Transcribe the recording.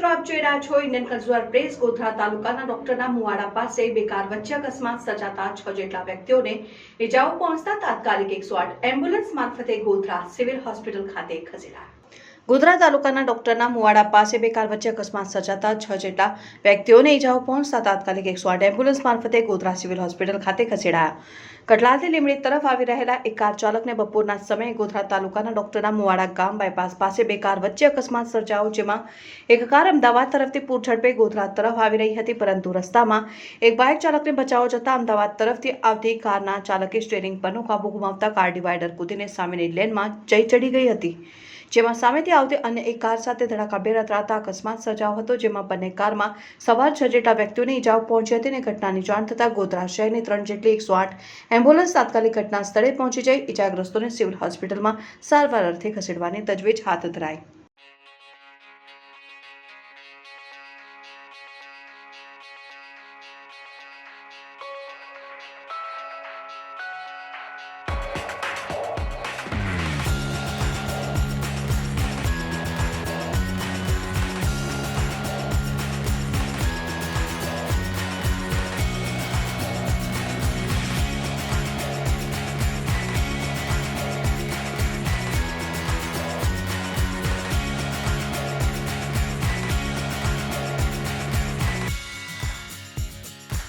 મિત્રો આપ જોઈ રહ્યા છો ઇન્ડિયન કન્ઝ્યુમર પ્રેસ. ગોધરા તાલુકાના ડોક્ટરના મુવાડા પાસે બે કાર વચ્ચે અકસ્માત સર્જાતા 6 જેટલા વ્યક્તિઓને ઇજાઓ પહોંચતા તાત્કાલિક 108 એમ્બ્યુલન્સ મારફતે ગોધરા સિવિલ હોસ્પિટલ ખાતે ખસેડાયા. ગોધરા તાલુકાના ડોક્ટરના મુવાડા પાસે બે કાર વચ્ચે અકસ્માત સર્જાતા 6 જેટલા વ્યક્તિઓને ઇજાઓ પહોંચતા તાત્કાલિક 108 એમ્બ્યુલન્સ મારફતે ગોધરા સિવિલ હોસ્પિટલ ખાતે ખસેડાયા. કટલાલથી લીંબડી તરફ આવી રહેલા એક કાર ચાલકને બપોરના સમયે ગોધરા તાલુકાના ડોક્ટરના મુવાડા ગામ બાયપાસ પાસે બે કાર વચ્ચે અકસ્માત સર્જાયો, જેમાં એક કાર અમદાવાદ તરફથી પૂર ઝડપે ગોધરા તરફ આવી રહી હતી, પરંતુ રસ્તામાં એક બાઇક ચાલકને બચાવ જતા અમદાવાદ તરફથી આવતી કારના ચાલકે સ્ટીયરિંગ પરનો કાબુ ગુમાવતા કાર ડિવાઈડર કૂદીને સામેની લેનમાં જઈ ચડી ગઈ હતી, જેમાં સામેથી આવતી અન્ય એક કાર સાથે ધડાકાભેર અથડાતા અકસ્માત સર્જાયો હતો, જેમાં બંને કારમાં સવાર 6 જેટલા વ્યક્તિઓને ઇજાઓ પહોંચી હતી અને ઘટનાની જાણ થતાં ગોધરા શહેરની 3 જેટલી 108 એમ્બ્યુલન્સ તાત્કાલિક ઘટના સ્થળે પહોંચી જઈ ઇજાગ્રસ્તોને સિવિલ હોસ્પિટલમાં સારવાર અર્થે ખસેડવાની તજવીજ હાથ ધરાઈ.